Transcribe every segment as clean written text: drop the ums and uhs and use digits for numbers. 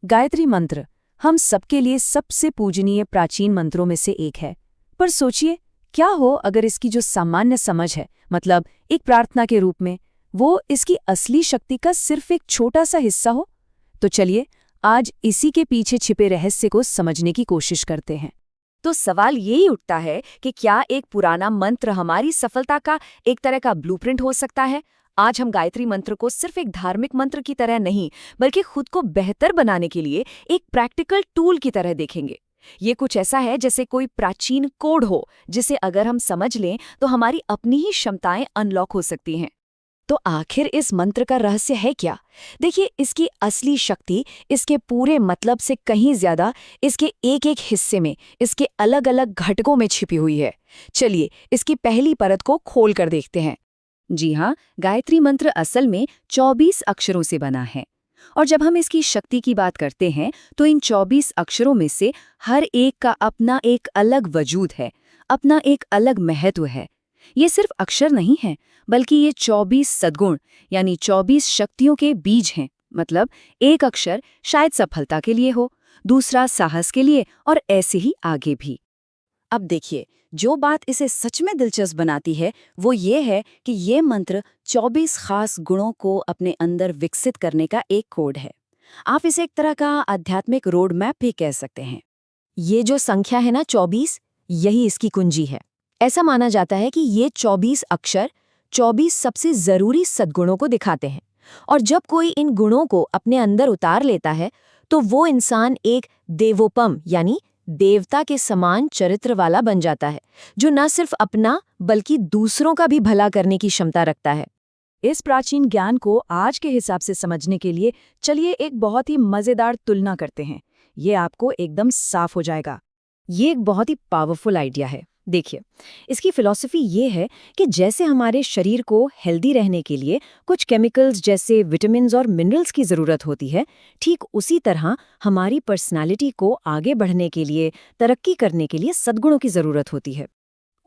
गायत्री मंत्र हम सबके लिए सबसे पूजनीय प्राचीन मंत्रों में से एक है। पर सोचिए, क्या हो अगर इसकी जो सामान्य समझ है, मतलब एक प्रार्थना के रूप में, वो इसकी असली शक्ति का सिर्फ एक छोटा सा हिस्सा हो? तो चलिए आज इसी के पीछे छिपे रहस्य को समझने की कोशिश करते हैं। तो सवाल यही उठता है कि क्या एक पुराना मंत्र हमारी सफलता का एक तरह का ब्लूप्रिंट हो सकता है? आज हम गायत्री मंत्र को सिर्फ एक धार्मिक मंत्र की तरह नहीं, बल्कि खुद को बेहतर बनाने के लिए एक प्रैक्टिकल टूल की तरह देखेंगे। ये कुछ ऐसा है जैसे कोई प्राचीन कोड हो, जिसे अगर हम समझ लें तो हमारी अपनी ही क्षमताएं अनलॉक हो सकती हैं। तो आखिर इस मंत्र का रहस्य है क्या? देखिए, इसकी असली शक्ति इसके पूरे मतलब से कहीं ज्यादा इसके एक एक हिस्से में, इसके अलग अलग घटकों में छिपी हुई है। चलिए इसकी पहली परत को खोल कर देखते हैं। जी हाँ, गायत्री मंत्र असल में 24 अक्षरों से बना है। और जब हम इसकी शक्ति की बात करते हैं तो इन 24 अक्षरों में से हर एक का अपना एक अलग वजूद है, अपना एक अलग महत्व है। ये सिर्फ अक्षर नहीं है, बल्कि ये 24 सद्गुण यानी 24 शक्तियों के बीज हैं। मतलब एक अक्षर शायद सफलता के लिए हो, दूसरा साहस के लिए, और ऐसे ही आगे भी। अब देखिए, जो बात इसे सच में दिलचस्प बनाती है वो ये है कि ये मंत्र 24 खास गुणों को अपने अंदर विकसित करने का एक कोड है। आप इसे एक तरह का आध्यात्मिक रोड मैप भी कह सकते हैं। ये जो संख्या है ना 24, यही इसकी कुंजी है। ऐसा माना जाता है कि ये 24 अक्षर 24 सबसे जरूरी सद्गुणों को दिखाते हैं, और जब कोई इन गुणों को अपने अंदर उतार लेता है तो वो इंसान एक देवोपम यानी देवता के समान चरित्र वाला बन जाता है, जो न सिर्फ अपना बल्कि दूसरों का भी भला करने की क्षमता रखता है। इस प्राचीन ज्ञान को आज के हिसाब से समझने के लिए चलिए एक बहुत ही मजेदार तुलना करते हैं। ये आपको एकदम साफ हो जाएगा। ये एक बहुत ही पावरफुल आइडिया है। देखिए, इसकी फिलॉसफी ये है कि जैसे हमारे शरीर को हेल्दी रहने के लिए कुछ केमिकल्स जैसे विटामिन्स और मिनरल्स की ज़रूरत होती है, ठीक उसी तरह हमारी पर्सनालिटी को आगे बढ़ने के लिए, तरक्की करने के लिए सद्गुणों की ज़रूरत होती है।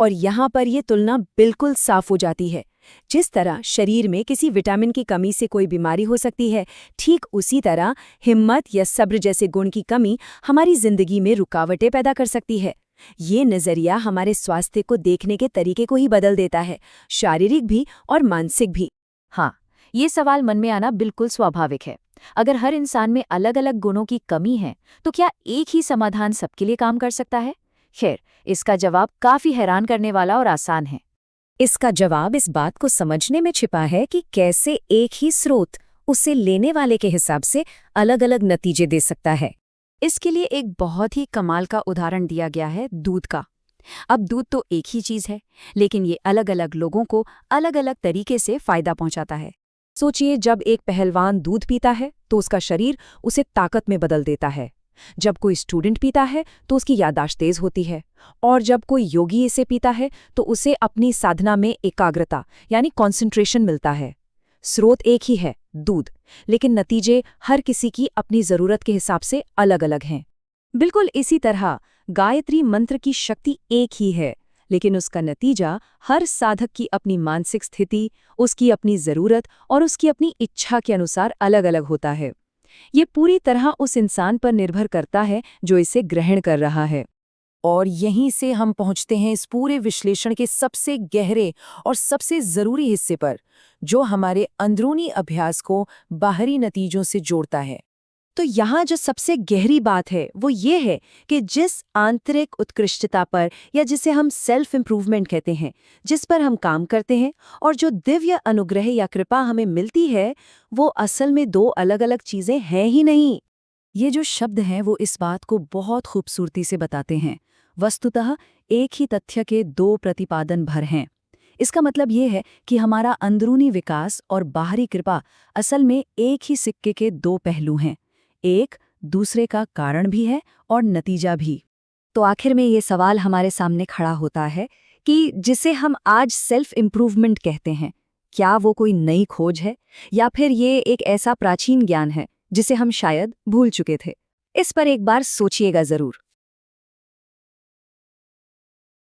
और यहाँ पर ये तुलना बिल्कुल साफ हो जाती है। जिस तरह शरीर में किसी विटामिन की कमी से कोई बीमारी हो सकती है, ठीक उसी तरह हिम्मत या सब्र जैसे गुण की कमी हमारी जिंदगी में रुकावटें पैदा कर सकती है। ये नजरिया हमारे स्वास्थ्य को देखने के तरीके को ही बदल देता है, शारीरिक भी और मानसिक भी। हाँ, ये सवाल मन में आना बिल्कुल स्वाभाविक है। अगर हर इंसान में अलग अलग गुणों की कमी है तो क्या एक ही समाधान सबके लिए काम कर सकता है? खैर, इसका जवाब काफी हैरान करने वाला और आसान है। इसका जवाब इस बात को समझने में छिपा है कि कैसे एक ही स्रोत उसे लेने वाले के हिसाब से अलग अलग नतीजे दे सकता है। इसके लिए एक बहुत ही कमाल का उदाहरण दिया गया है दूध का। अब दूध तो एक ही चीज है, लेकिन ये अलग अलग लोगों को अलग अलग तरीके से फायदा पहुंचाता है। सोचिए, जब एक पहलवान दूध पीता है तो उसका शरीर उसे ताकत में बदल देता है। जब कोई स्टूडेंट पीता है तो उसकी याददाश्त तेज होती है, और जब कोई योगी इसे पीता है तो उसे अपनी साधना में एकाग्रता यानी कंसंट्रेशन मिलता है। स्रोत एक ही है, दूध, लेकिन नतीजे हर किसी की अपनी जरूरत के हिसाब से अलग अलग हैं। बिल्कुल इसी तरह गायत्री मंत्र की शक्ति एक ही है, लेकिन उसका नतीजा हर साधक की अपनी मानसिक स्थिति, उसकी अपनी जरूरत और उसकी अपनी इच्छा के अनुसार अलग अलग होता है। ये पूरी तरह उस इंसान पर निर्भर करता है जो इसे ग्रहण कर रहा है। और यहीं से हम पहुंचते हैं इस पूरे विश्लेषण के सबसे गहरे और सबसे जरूरी हिस्से पर, जो हमारे अंदरूनी अभ्यास को बाहरी नतीजों से जोड़ता है। तो यहाँ जो सबसे गहरी बात है वो ये है कि जिस आंतरिक उत्कृष्टता पर, या जिसे हम सेल्फ इम्प्रूवमेंट कहते हैं, जिस पर हम काम करते हैं और जो दिव्य अनुग्रह या कृपा हमें मिलती है, वो असल में दो अलग अलग चीजें हैं ही नहीं। ये जो शब्द हैं वो इस बात को बहुत खूबसूरती से बताते हैं। वस्तुतः एक ही तथ्य के दो प्रतिपादन भर हैं। इसका मतलब ये है कि हमारा अंदरूनी विकास और बाहरी कृपा असल में एक ही सिक्के के दो पहलू हैं। एक दूसरे का कारण भी है और नतीजा भी। तो आखिर में ये सवाल हमारे सामने खड़ा होता है कि जिसे हम आज सेल्फ इम्प्रूवमेंट कहते हैं, क्या वो कोई नई खोज है, या फिर ये एक ऐसा प्राचीन ज्ञान है जिसे हम शायद भूल चुके थे? इस पर एक बार सोचिएगा जरूर।